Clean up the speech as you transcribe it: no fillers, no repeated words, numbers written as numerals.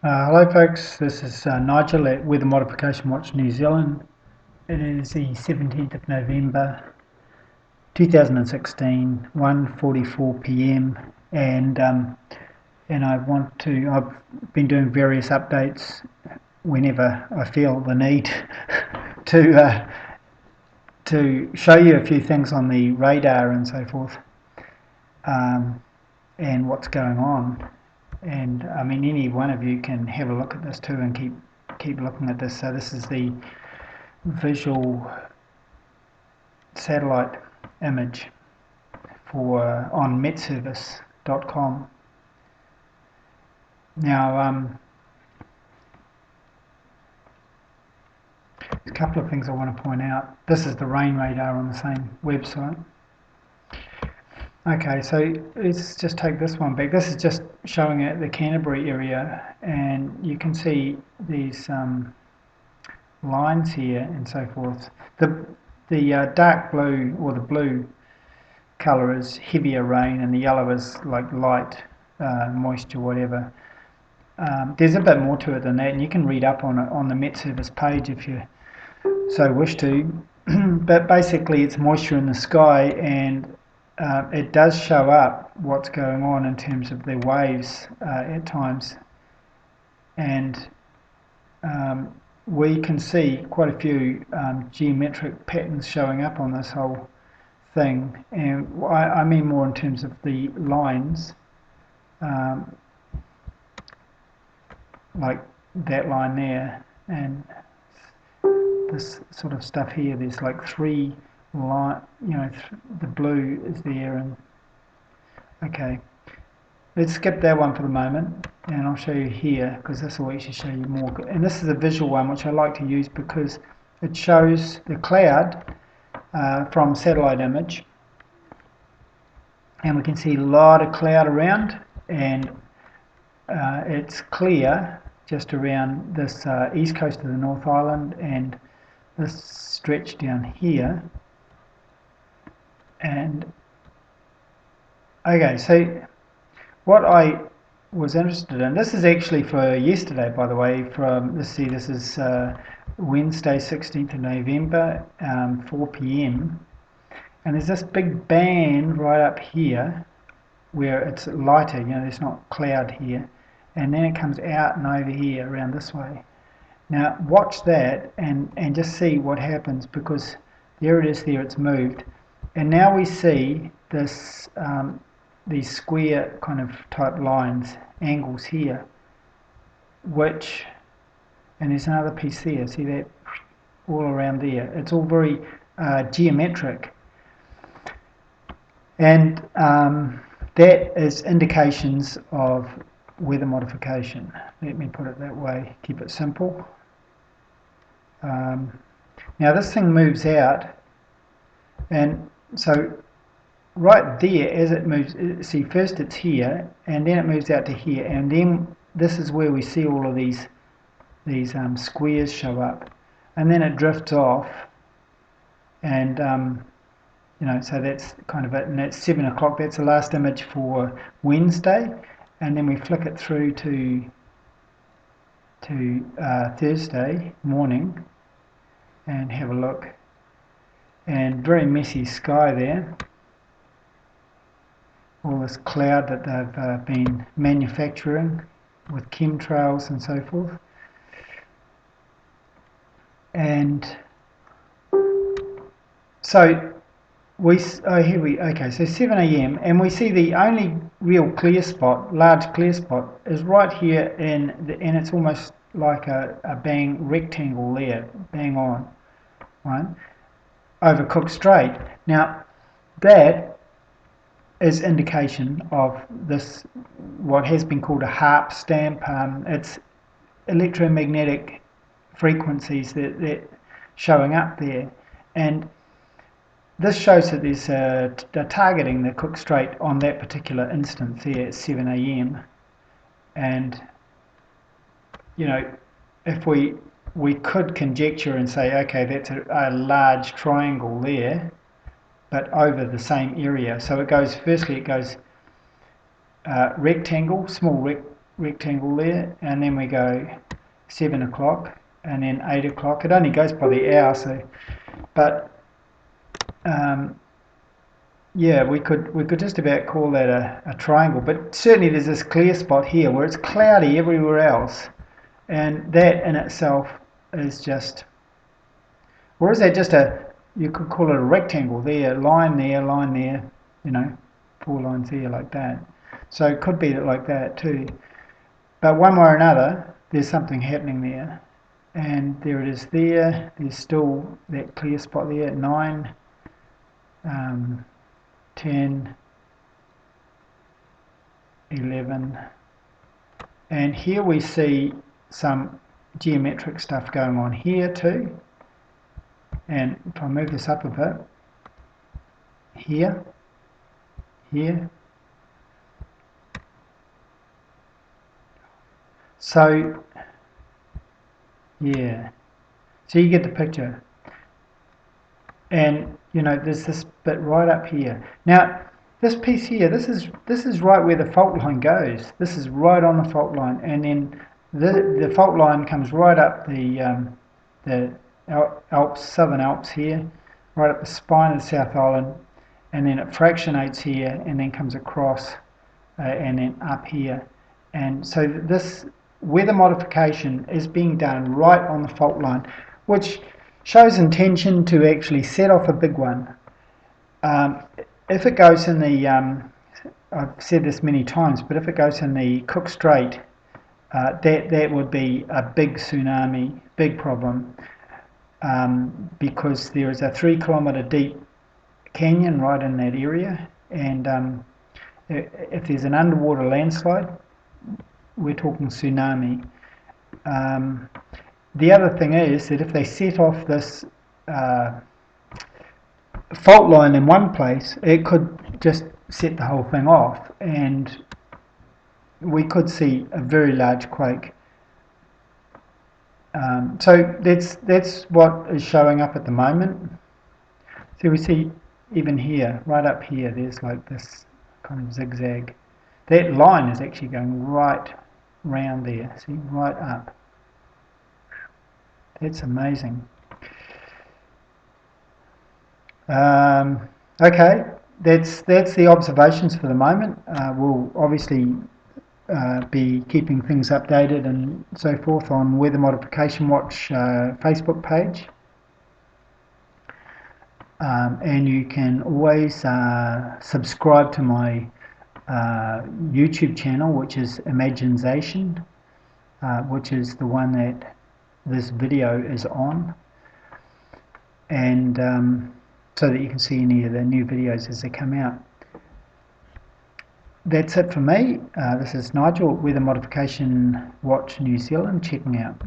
Hello folks, this is Nigel at Weather Modification Watch New Zealand. It is the 17th of November 2016, 1:44 p.m. and I've been doing various updates whenever I feel the need to show you a few things on the radar and so forth, and what's going on. And I mean, any one of you can have a look at this too and keep looking at this. So this is the visual satellite image for on metservice.com. Now, there's a couple of things I want to point out. This is the rain radar on the same website. Okay, so let's just take this one back. This is just showing it the Canterbury area, and you can see these lines here and so forth. The dark blue or the blue colour is heavier rain, and the yellow is like light moisture, whatever. There's a bit more to it than that, and you can read up on it on the Met Service page if you so wish to. But basically, it's moisture in the sky, and it does show up what's going on in terms of the waves at times, and we can see quite a few geometric patterns showing up on this whole thing, and I mean more in terms of the lines, like that line there, and this sort of stuff here. There's like three line, the blue is there, and okay, let's skip that one for the moment, and I'll show you here because this will actually show you more. And this is a visual one which I like to use because it shows the cloud from satellite image, and we can see a lot of cloud around, and it's clear just around this east coast of the North Island and this stretch down here. And okay, so what I was interested in, this is actually for yesterday, by the way, from this is Wednesday 16th of November, 4 p.m, and there's this big band right up here where it's lighter, there's not cloud here, and then it comes out and over here around this way. Now watch that and just see what happens, because there it is, there it's moved, and now we see this these square kind of type lines, angles here, which, and there's another piece there, see that all around there, it's all very geometric, and that is indications of weather modification. Let me put it that way, keep it simple. Now this thing moves out, and so right there, as it moves, see, first it's here, and then it moves out to here, and then this is where we see all of these squares show up, and then it drifts off, and so that's kind of it, and that's 7 o'clock. That's the last image for Wednesday, and then we flick it through to Thursday morning and have a look, and very messy sky there, all this cloud that they've been manufacturing with chemtrails and so forth. And so so 7 a.m, and we see the only real clear spot, large clear spot, is right here and it's almost like a bang rectangle there, bang on, right, over Cook Strait. Now that is indication of this, what has been called a HARP stamp. It's electromagnetic frequencies that showing up there, and this shows that there's they're targeting the Cook Strait on that particular instance there at 7 a.m. And if we could conjecture and say, okay, that's a large triangle there, but over the same area. So it goes, firstly it goes rectangle, small rectangle there, and then we go 7 o'clock, and then 8 o'clock. It only goes by the hour, so, but yeah, we could just about call that a triangle, but certainly there's this clear spot here where it's cloudy everywhere else, and that in itself is just, or is that just you could call it a rectangle there, line there, you know, 4 lines there like that. So it could be like that too. But one way or another, there's something happening there. And there it is there. There's still that clear spot there at 9, 10, 11. And here we see some geometric stuff going on here too. And if I move this up a bit, here, so yeah, so you get the picture. And you know, there's this bit right up here. Now this piece here, this is right where the fault line goes. This is right on the fault line, and then the fault line comes right up the Alps, Southern Alps here, right up the spine of the South Island, and then it fractionates here, and then comes across, and then up here. And so this weather modification is being done right on the fault line, which shows intention to actually set off a big one. If it goes in the, I've said this many times, but if it goes in the Cook Strait, that would be a big tsunami, big problem, because there is a 3-kilometre deep canyon right in that area, and if there's an underwater landslide, we're talking tsunami. The other thing is that if they set off this fault line in one place, it could just set the whole thing off, and we could see a very large quake. So that's what is showing up at the moment. So we see even here, right up here, there's like this kind of zigzag. That line is actually going right round there, see, right up. That's amazing. Okay, that's the observations for the moment. We'll obviously be keeping things updated and so forth on Weather Modification Watch Facebook page. And you can always subscribe to my YouTube channel, which is Imagination, which is the one that this video is on, and so that you can see any of the new videos as they come out. That's it for me. This is Nigel, Weather Modification Watch New Zealand, checking out.